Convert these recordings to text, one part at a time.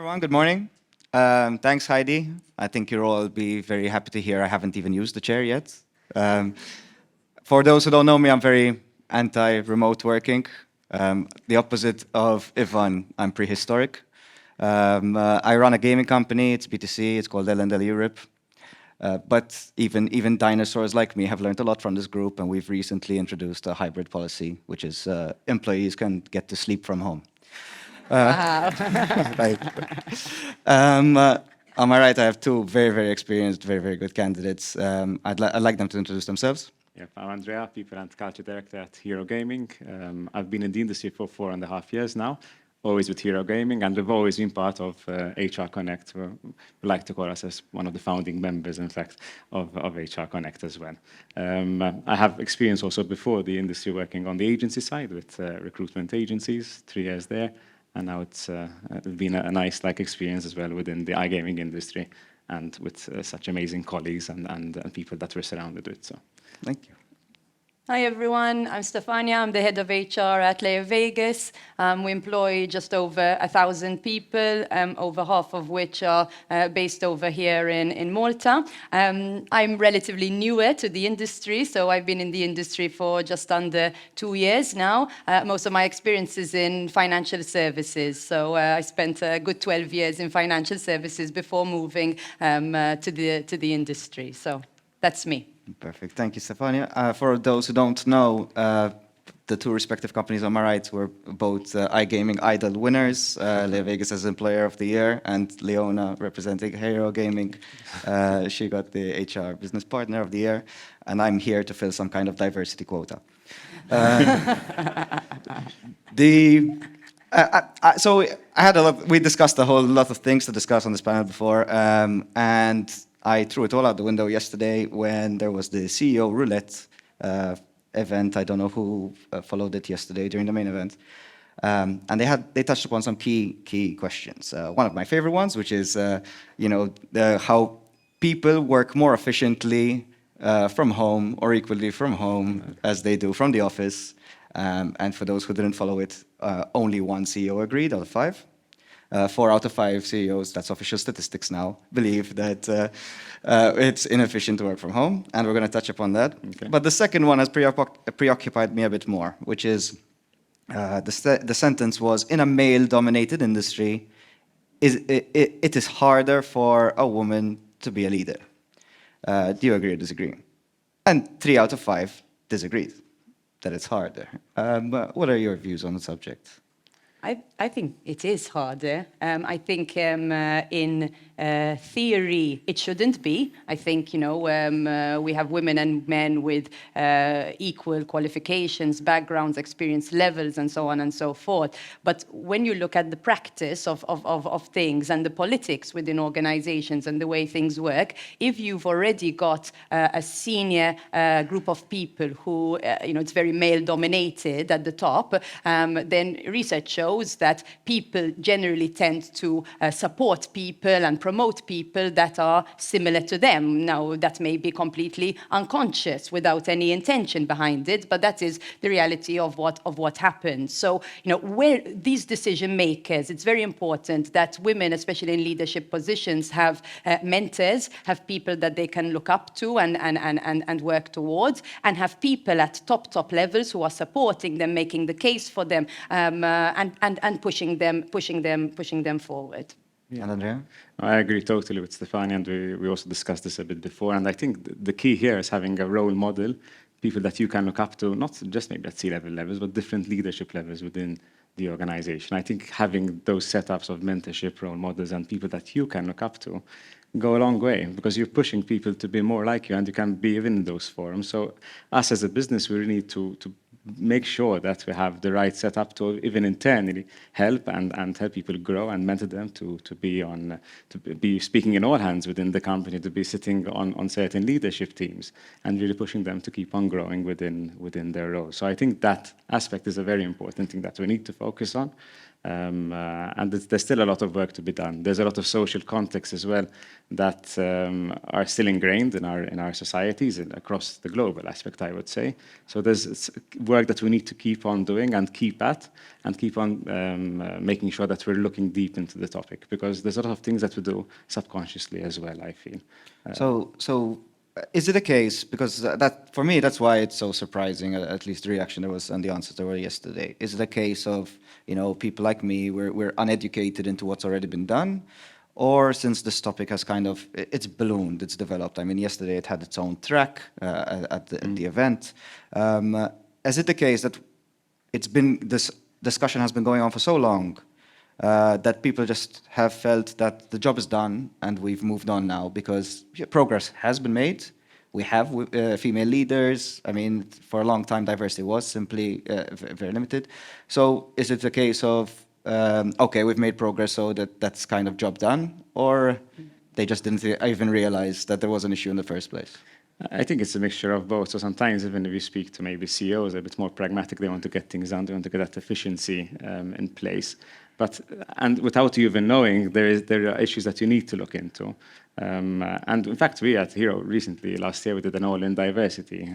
everyone. Good morning. Thanks, Heidi. I think you'll all be very happy to hear I haven't even used the chair yet. Um, for those who don't know me, I'm very anti-remote working. The opposite of Ivan, I'm prehistoric. I run a gaming company. It's B2C. It's called Dalli Europe. But even dinosaurs like me have learned a lot from this group, and we've recently introduced a hybrid policy, which is employees can get to sleep from home. Wow. Right. On my right, I have two very experienced, very good candidates. I'd like them to introduce themselves. Yep, I'm Andrea, People and Culture Director at Hero Gaming. I've been in the industry for 4.5 years now, always with Hero Gaming, and we've always been part of HR Connect. We like to call us as one of the founding members, in fact, of HR Connect as well. I have experience also before the industry working on the agency side with recruitment agencies, 3 years there, and now it's been a nice experience as well within the iGaming industry and with such amazing colleagues and people that we're surrounded with. So. Thank you. Hi everyone, I'm Stefania. I'm the head of HR at LeoVegas. We employ just over 1,000 people, over half of which are based over here in Malta. I'm relatively newer to the industry, so I've been in the industry for just under 2 years now. Most of my experience is in financial services, so I spent a good 12 years in financial services before moving to the industry. So that's me. Perfect. Thank you, Stefania. For those who don't know, the two respective companies on my right were both iGaming Idol winners. LeoVegas as Employer of the Year, and Leona representing Hero Gaming. She got the HR Business Partner of the Year, and I'm here to fill some kind of diversity quota. So I had we discussed a whole lot of things to discuss on this panel before, and I threw it all out the window yesterday when there was the CEO Roulette event. I don't know who followed it yesterday during the main event. And they touched upon some key questions. One of my favorite ones, which is how people work more efficiently from home or equally from home as they do from the office. And for those who didn't follow it, only one CEO agreed out of 5. 4 out of 5 CEOs, that's official statistics now, believe that it's inefficient to work from home, and we're going to touch upon that. Okay. But the second one has preoccupied me a bit more, which is the sentence was, in a male-dominated industry, it is harder for a woman to be a leader. Do you agree or disagree? And 3 out of 5 disagreed that it's harder. What are your views on the subject? I think it is harder. I think in theory it shouldn't be. I think we have women and men with equal qualifications, backgrounds, experience levels, and so on and so forth. But when you look at the practice of things and the politics within organizations and the way things work, if you've already got a senior group of people who it's very male dominated at the top, then research shows that people generally tend to support people and promote people that are similar to them. Now, that may be completely unconscious without any intention behind it, but that is the reality of what happens. So, where these decision makers, it's very important that women, especially in leadership positions, have mentors, have people that they can look up to and work towards, and have people at top levels who are supporting them, making the case for them, and pushing them forward. Yeah. And Andrea? I agree totally with Stefania, and we also discussed this a bit before. And I think the key here is having a role model, people that you can look up to, not just maybe at C-level levels, but different leadership levels within the organization. I think having those setups of mentorship, role models, and people that you can look up to go a long way, because you're pushing people to be more like you, and you can be in those forums. So us as a business, we really need to make sure that we have the right setup to even internally help and help people grow and mentor them to be speaking in all hands within the company, to be sitting on certain leadership teams and really pushing them to keep on growing within their role. So I think that aspect is a very important thing that we need to focus on. And there's still a lot of work to be done. There's a lot of social context as well that are still ingrained in our societies and across the global aspect, I would say. So there's work that we need to keep on doing and keep at, and keep on making sure that we're looking deep into the topic, because there's a lot of things that we do subconsciously as well, I feel. So is it a case, because that for me that's why it's so surprising, at least the reaction there was and the answers there were yesterday. Is it a case of, you know, people like me, we're uneducated into what's already been done, or since this topic has kind of it's ballooned, it's developed? I mean, yesterday it had its own track at the event. Is it the case that this discussion has been going on for so long that people just have felt that the job is done and we've moved on now, because progress has been made. We have female leaders. I mean, for a long time, diversity was simply very limited. So is it a case of, okay, we've made progress, so that's kind of job done? Or they just didn't even realize that there was an issue in the first place? I think it's a mixture of both. So sometimes even if you speak to maybe CEOs, a bit more pragmatic, they want to get things done, they want to get that efficiency in place. And without you even knowing, there are issues that you need to look into. And in fact, we at Hero recently, last year, we did an all-in diversity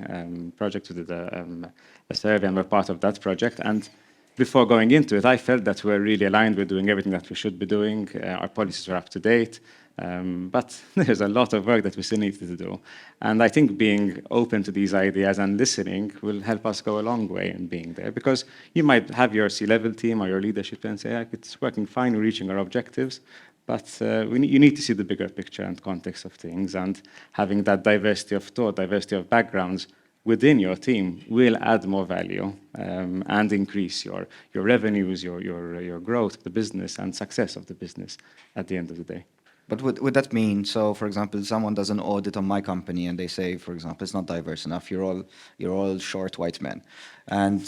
project. We did a survey and we're part of that project. And before going into it, I felt that we're really aligned with doing everything that we should be doing. Our policies are up to date. But there's a lot of work that we still need to do. And I think being open to these ideas and listening will help us go a long way in being there. Because you might have your C-level team or your leadership and say, it's working fine, we're reaching our objectives. But you need to see the bigger picture and context of things. And having that diversity of thought, diversity of backgrounds within your team will add more value and increase your revenues, your growth of the business and success of the business at the end of the day. But would that mean, so for example, someone does an audit on my company and they say, for example, it's not diverse enough, you're all short white men. And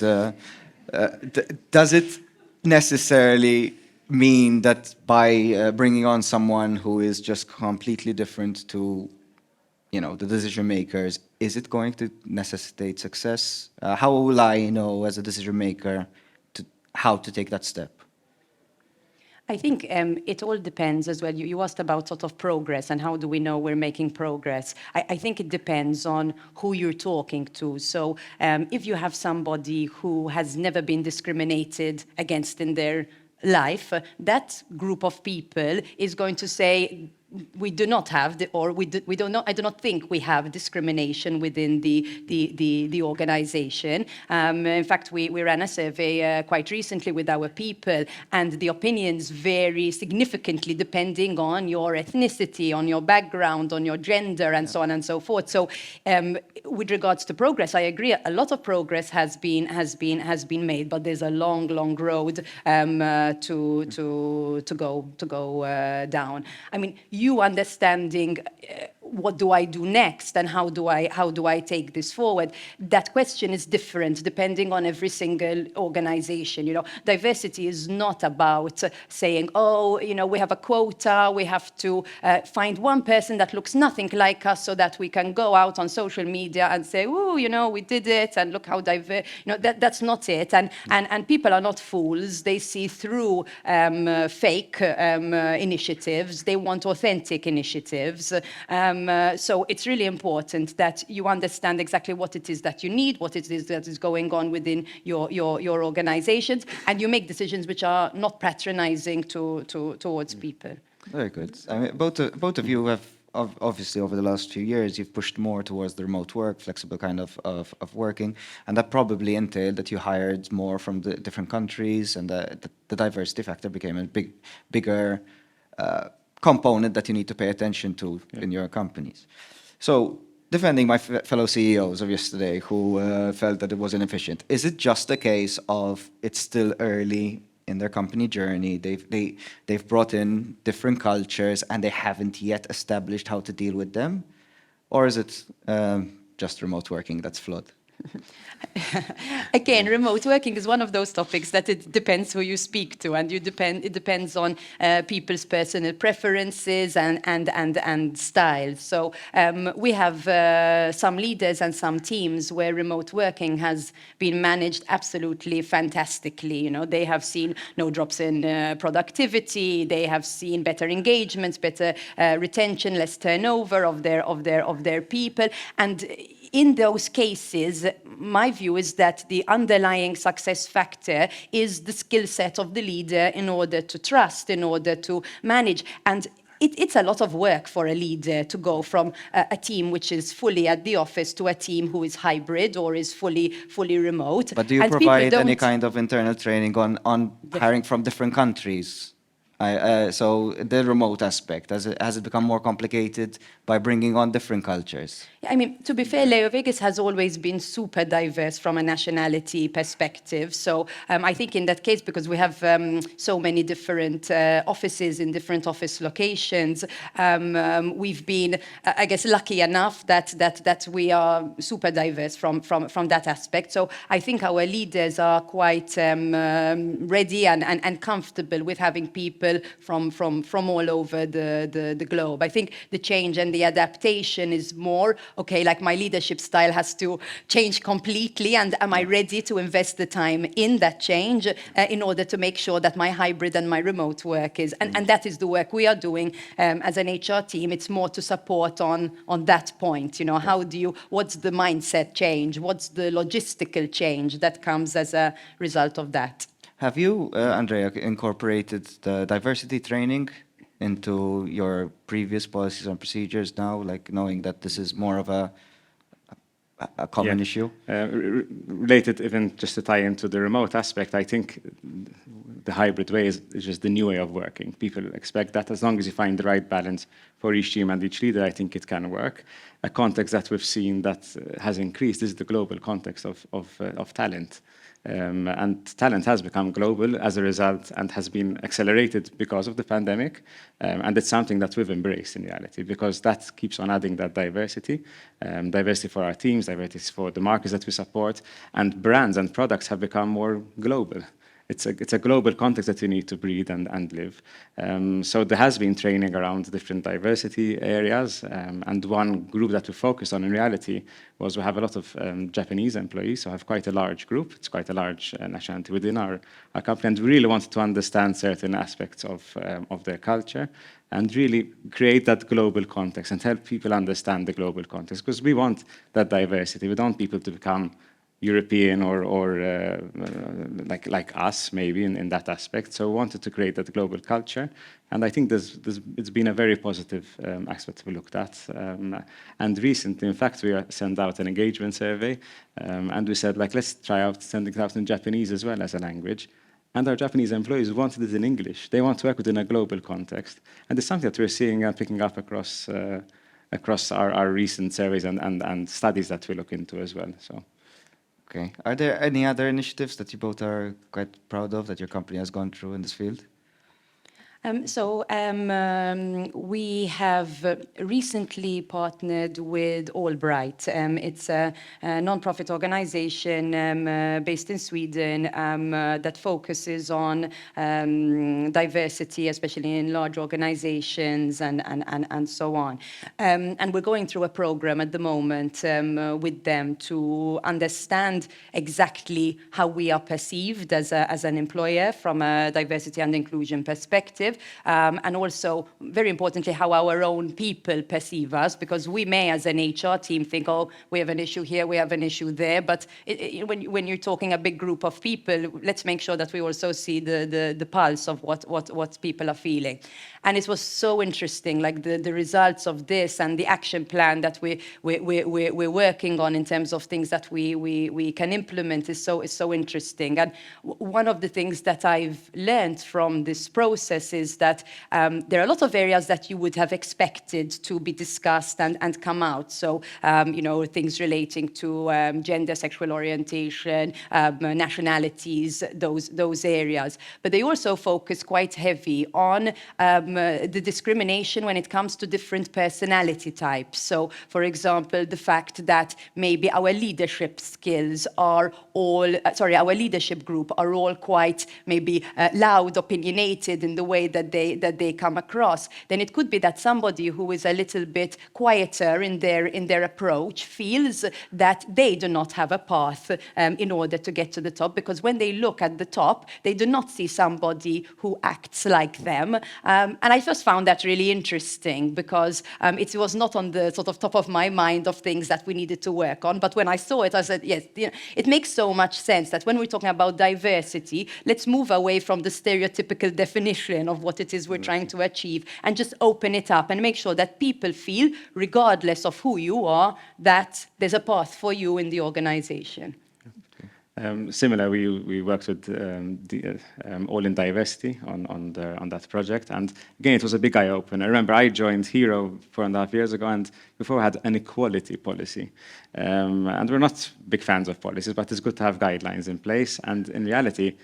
does it necessarily mean that by bringing on someone who is just completely different to, you know, the decision makers, is it going to necessitate success? How will I know as a decision maker how to take that step? I think it all depends as well. You asked about sort of progress and how do we know we're making progress. I think it depends on who you're talking to. So if you have somebody who has never been discriminated against in their life, that group of people is going to say, we do not have, I do not think we have discrimination within the organization. In fact, we ran a survey quite recently with our people, and the opinions vary significantly depending on your ethnicity, on your background, on your gender, and so on and so forth. So, with regards to progress, I agree. A lot of progress has been made, but there's a long road to go down. I mean, you understanding what do I do next and how do I take this forward? That question is different depending on every single organization. You know, diversity is not about saying, oh, you know, we have a quota, we have to find one person that looks nothing like us so that we can go out on social media and say, oh, you know, we did it and look how diverse. You know, that's not it. And people are not fools. They see through fake initiatives. They want authentic initiatives. So it's really important that you understand exactly what it is that you need, what it is that is going on within your organizations, and you make decisions which are not patronizing towards people. Very good. I mean, both of you have obviously over the last few years you've pushed more towards the remote work, flexible kind of working, and that probably entailed that you hired more from the different countries, and the diversity factor became a bigger component that you need to pay attention to in your companies. So, defending my fellow CEOs of yesterday who felt that it was inefficient, is it just a case of it's still early in their company journey, they've brought in different cultures and they haven't yet established how to deal with them? Or is it just remote working that's flawed? Again, remote working is one of those topics that it depends who you speak to, and it depends on people's personal preferences and styles. So we have some leaders and some teams where remote working has been managed absolutely fantastically. You know, they have seen no drops in productivity, they have seen better engagements, better retention, less turnover of their people, and in those cases, my view is that the underlying success factor is the skill set of the leader in order to trust, in order to manage. And it's a lot of work for a leader to go from a team which is fully at the office to a team who is hybrid or is fully remote. But do you And people provide any don't- kind of internal training on hiring from different countries? So the remote aspect, has it become more complicated by bringing on different cultures? I mean, to be fair, LeoVegas has always been super diverse from a nationality perspective. So I think in that case, because we have so many different offices in different office locations, we've been, I guess, lucky enough that we are super diverse from that aspect. So I think our leaders are quite ready and comfortable with having people from all over the globe. I think the change and the adaptation is more, okay, like my leadership style has to change completely, and am I ready to invest the time in that change in order to make sure that my hybrid and my remote work is, and that is the work we are doing as an HR team. It's more to support on that point, you know, what's the mindset change, what's the logistical change that comes as a result of that. Have you, Andrea, incorporated the diversity training into your previous policies and procedures now, like knowing that this is more of a common issue? Related, even just to tie into the remote aspect, I think the hybrid way is just the new way of working. People expect that as long as you find the right balance for each team and each leader, I think it can work. A context that we've seen that has increased is the global context of talent. And talent has become global as a result and has been accelerated because of the pandemic. And it's something that we've embraced in reality, because that keeps on adding that diversity. Diversity for our teams, diversity for the markets that we support, and brands and products have become more global. It's a global context that you need to breathe and live. So there has been training around different diversity areas, and one group that we focused on in reality was we have a lot of Japanese employees, so I have quite a large group. It's quite a large nationality within our company, and we really wanted to understand certain aspects of their culture and really create that global context and help people understand the global context, because we want that diversity. We don't want people to become European or like us, maybe in that aspect. So we wanted to create that global culture, and I think it's been a very positive aspect we looked at. And recently, in fact, we sent out an engagement survey, and we said, like, let's try out sending it out in Japanese as well as a language. And our Japanese employees wanted it in English. They want to work within a global context, and it's something that we're seeing and picking up across our recent surveys and studies that we look into as well. So. Okay. Are there any other initiatives that you both are quite proud of that your company has gone through in this field? We have recently partnered with Allbright. It's a non-profit organization based in Sweden that focuses on diversity, especially in large organizations and so on. And we're going through a program at the moment with them to understand exactly how we are perceived as an employer from a diversity and inclusion perspective. And also, very importantly, how our own people perceive us, because we may, as an HR team, think, oh, we have an issue here, we have an issue there, but when you're talking a big group of people, let's make sure that we also see the pulse of what people are feeling. And it was so interesting, like the results of this and the action plan that we're working on in terms of things that we can implement is so interesting. And one of the things that I've learned from this process is is that there are a lot of areas that you would have expected to be discussed and come out. So, things relating to gender, sexual orientation, nationalities, those areas. But they also focus quite heavy on the discrimination when it comes to different personality types. So, for example, the fact that maybe our leadership skills are all, our leadership group are all quite maybe loud, opinionated in the way that they come across. Then it could be that somebody who is a little bit quieter in their approach feels that they do not have a path in order to get to the top, because when they look at the top, they do not see somebody who acts like them. And I just found that really interesting, because it was not on the sort of top of my mind of things that we needed to work on. But when I saw it, I said, yes, it makes so much sense that when we're talking about diversity, let's move away from the stereotypical definition of what it is we're trying to achieve and just open it up and make sure that people feel, regardless of who you are, that there's a path for you in the organization. Similar, we worked with All in Diversity on that project, and again, it was a big eye opener. I remember I joined Hero 4.5 years ago, and before I had an equality policy, and we're not big fans of policies, but it's good to have guidelines in place. And in reality,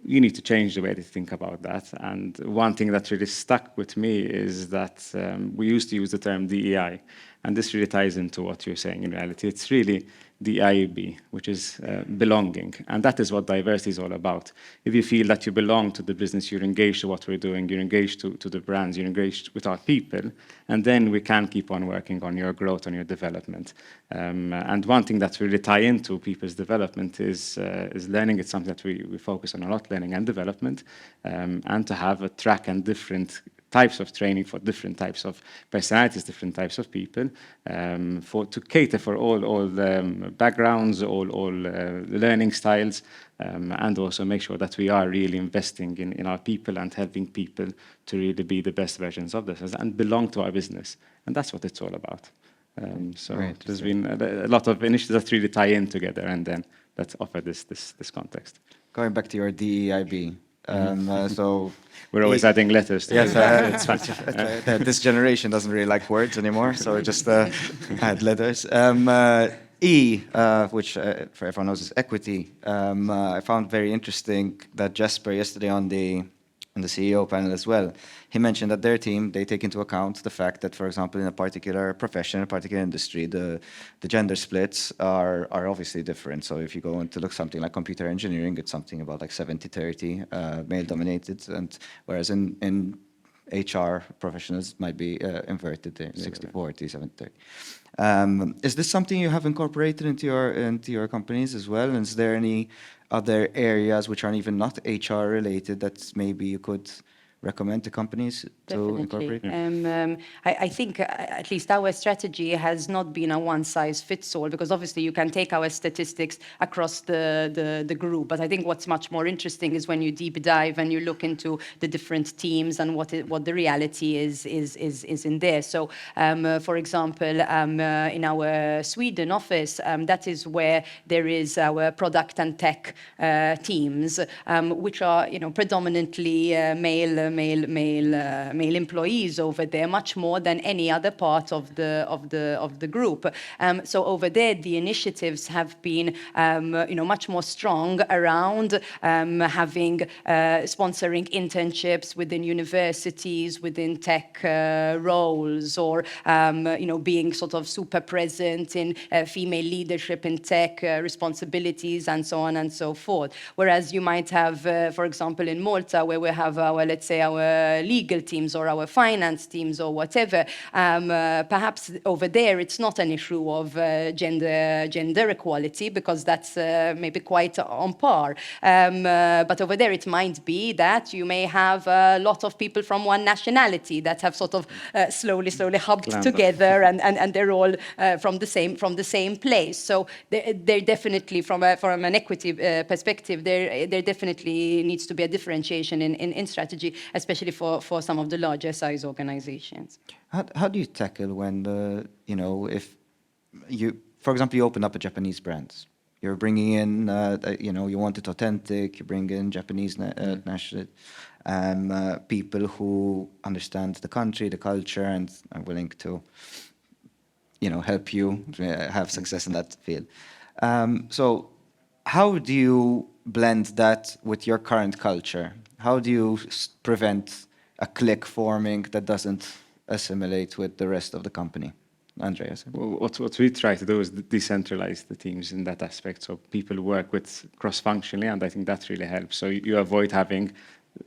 you need to change the way to think about that. And one thing that really stuck with me is that we used to use the term DEI, and this really ties into what you're saying in reality. It's really DIB, which is belonging. And that is what diversity is all about. If you feel that you belong to the business, you're engaged to what we're doing, you're engaged to the brands, you're engaged with our people, and then we can keep on working on your growth, on your development. And one thing that really tie into people's development is learning. It's something that we focus on a lot, learning and development, and to have a track and different types of training for different types of personalities, different types of people, to cater for all backgrounds, all learning styles, and also make sure that we are really investing in our people and helping people to really be the best versions of themselves and belong to our business. And that's what it's all about. So Right. There's been a lot of initiatives that really tie in together and then that offer this context. Going back to your DEIB, so We're always adding letters to yes, it. It's fun. this generation doesn't really like words anymore, so we just add letters. E, which for everyone knows is equity. I found very interesting that Jesper yesterday on the CEO panel as well, he mentioned that their team, they take into account the fact that, for example, in a particular profession, a particular industry, the gender splits are obviously different. So if you go into look something like computer engineering, it's something about like 70-30 male dominated, and whereas in HR professionals might be inverted there, 60-40, 70-30. Is this something you have incorporated into your companies as well? And is there any other areas which aren't even not HR related that maybe you could recommend to companies to incorporate? I think at least our strategy has not been a one-size-fits-all, because obviously you can take our statistics across the group, but I think what's much more interesting is when you deep dive and you look into the different teams and what the reality is in there. So, for example, in our Sweden office, that is where there is our product and tech teams, which are predominantly male employees over there, much more than any other part of the group. So over there, the initiatives have been much more strong around having sponsoring internships within universities, within tech roles, or being sort of super present in female leadership in tech responsibilities, and so on and so forth. Whereas you might have, for example, in Malta, where we have our, let's say, our legal teams or our finance teams or whatever, perhaps over there it's not an issue of gender equality, because that's maybe quite on par. But over there it might be that you may have a lot of people from one nationality that have sort of slowly hubbed together, and they're all from the same place. So they're definitely, from an equity perspective, there definitely needs to be a differentiation in strategy, especially for some of the larger size organizations. How do you tackle when if you, for example, you open up a Japanese brand, you're bringing in, you want it authentic, you bring in Japanese national, people who understand the country, the culture, and are willing to, help you have success in that field. So how do you blend that with your current culture? How do you prevent a clique forming that doesn't assimilate with the rest of the company? Andrea. Well, what we try to do is decentralize the teams in that aspect, so people work with cross-functionally, and I think that really helps. So you avoid having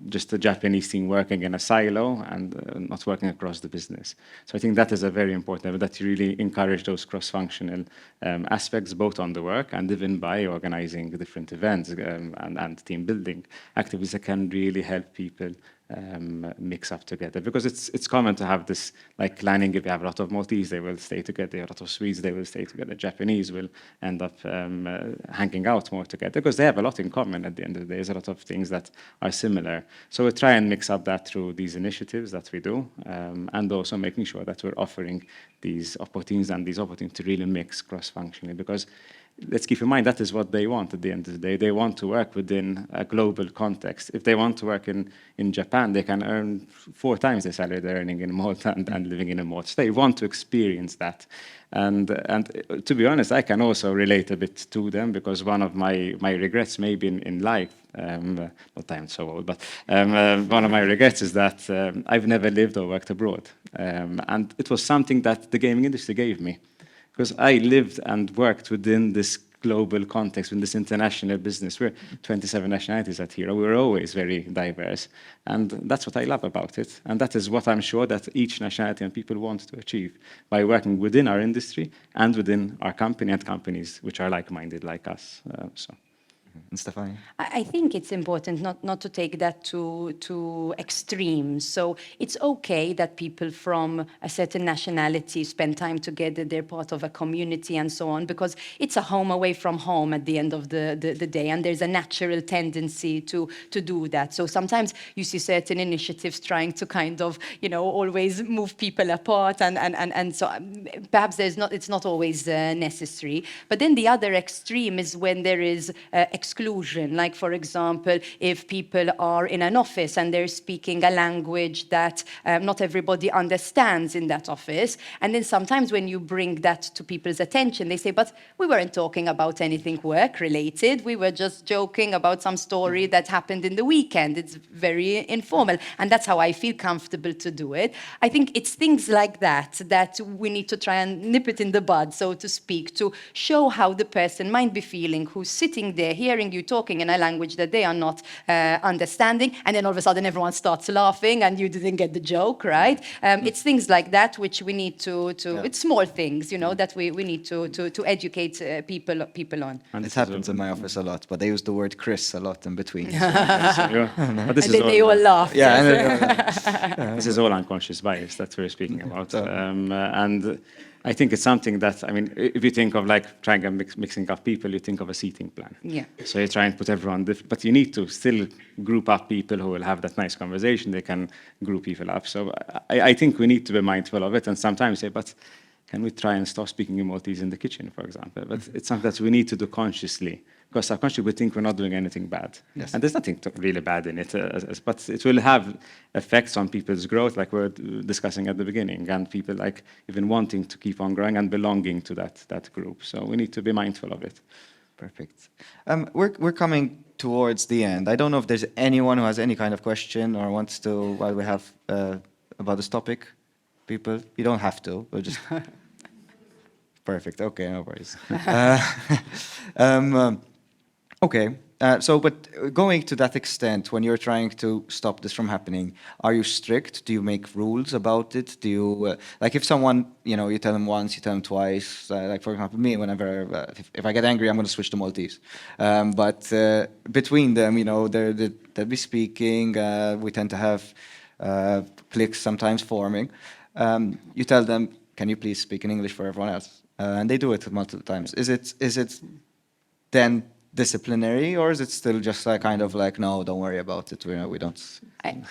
just a Japanese team working in a silo and not working across the business. So I think that is a very important, that you really encourage those cross-functional aspects, both on the work and even by organizing different events and team building activities that can really help people mix up together, because it's common to have this, like planning. If you have a lot of Maltese, they will stay together. A lot of Swedes, they will stay together. Japanese will end up hanging out more together because they have a lot in common. At the end of the day, there's a lot of things that are similar. So we try and mix up that through these initiatives that we do, and also making sure that we're offering these opportunities to really mix cross-functionally, because let's keep in mind that is what they want at the end of the day. They want to work within a global context. If they want to work in Japan, they can earn 4 times the salary they're earning in Malta and living in a Malta. So they want to experience that. And to be honest, I can also relate a bit to them, because one of my regrets maybe in life, not that I'm so old, but one of my regrets is that I've never lived or worked abroad. And it was something that the gaming industry gave me, because I lived and worked within this global context, in this international business. We're 27 nationalities at Hero. We're always very diverse. And that's what I love about it. And that is what I'm sure that each nationality and people want to achieve by working within our industry and within our company and companies which are like-minded like us. And Stefania? I think it's important not to take that to extremes. So it's okay that people from a certain nationality spend time together, they're part of a community and so on, because it's a home away from home at the end of the day, and there's a natural tendency to do that. So sometimes you see certain initiatives trying to kind of, always move people apart, and so perhaps it's not always necessary. But then the other extreme is when there is exclusion. Like, for example, if people are in an office and they're speaking a language that not everybody understands in that office, and then sometimes when you bring that to people's attention, they say, but we weren't talking about anything work-related. We were just joking about some story that happened in the weekend. It's very informal, and that's how I feel comfortable to do it. I think it's things like that we need to try and nip it in the bud, so to speak, to show how the person might be feeling who's sitting there hearing you talking in a language that they are not understanding, and then all of a sudden everyone starts laughing and you didn't get the joke, right? It's things like that which we need to it's small things, that we need to educate people on. And it happens in my office a lot, but they use the word Chris a lot in between. But this And is they all laugh. Yeah, this is all unconscious bias that we're speaking about. And I think it's something that, if you think of like trying and mixing up people, you think of a seating plan. Yeah. So you try and put everyone different, but you need to still group up people who will have that nice conversation. They can group people up. So I think we need to be mindful of it, and sometimes say, but can we try and stop speaking in Maltese in the kitchen, for example? But it's something that we need to do consciously, because subconsciously we think we're not doing anything bad. Yes. And there's nothing really bad in it, but it will have effects on people's growth, like we were discussing at the beginning, and people like even wanting to keep on growing and belonging to that group. So we need to be mindful of it. Perfect. We're coming towards the end. I don't know if there's anyone who has any kind of question or wants to, while we have about this topic. People, you don't have to. We'll just. Perfect. Okay, no worries. Okay. But going to that extent, when you're trying to stop this from happening, are you strict? Do you make rules about it? Do you, like, if someone, you tell them once, you tell them twice, like, for example, me, whenever, if I get angry, I'm going to switch to Maltese. But between them, they'll be speaking, we tend to have cliques sometimes forming. You tell them, can you please speak in English for everyone else? And they do it multiple times. Is it then disciplinary, or is it still just like kind of like, no, don't worry about it, we don't?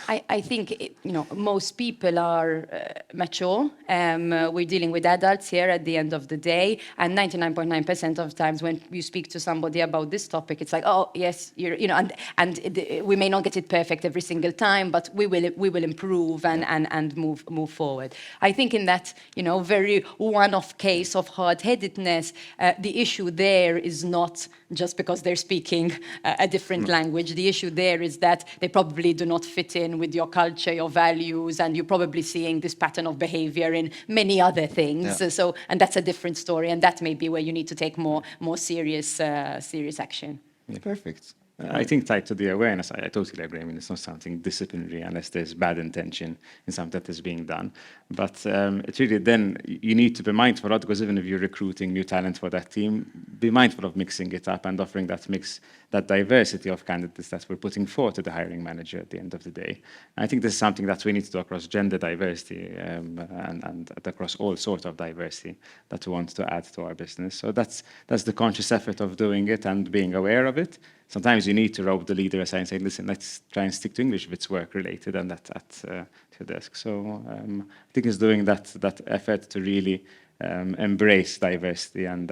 I think most people are mature. We're dealing with adults here at the end of the day, and 99.9% of times when you speak to somebody about this topic, it's like, oh yes, we may not get it perfect every single time, but we will improve and move forward. I think in that very one-off case of hard-headedness, the issue there is not just because they're speaking a different language. The issue there is that they probably do not fit in with your culture, your values, and you're probably seeing this pattern of behavior in many other things. Yeah. And that's a different story, and that may be where you need to take more serious action. Yeah. Perfect. I think tied to the awareness, I totally agree. I mean, it's not something disciplinary unless there's bad intention in something that is being done. But it's really then you need to be mindful of, because even if you're recruiting new talent for that team, be mindful of mixing it up and offering that mix, that diversity of candidates that we're putting forward to the hiring manager at the end of the day. And I think this is something that we need to do across gender diversity and across all sorts of diversity that we want to add to our business. So that's the conscious effort of doing it and being aware of it. Sometimes you need to rope the leader aside and say, listen, let's try and stick to English if it's work-related and at your desk. So I think it's doing that effort to really embrace diversity and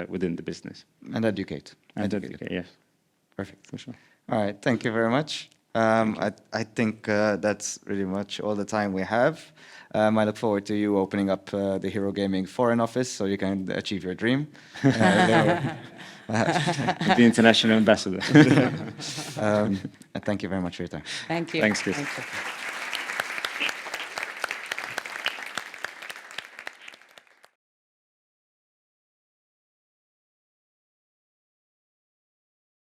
within the business. And educate. Educate, yes. Perfect. For sure. All right, thank you very much. I think that's really much all the time we have. I look forward to you opening up the Hero Gaming foreign office so you can achieve your dream. The international ambassador. Thank you very much for your time. Thank you. Thanks, Chris. Thank you.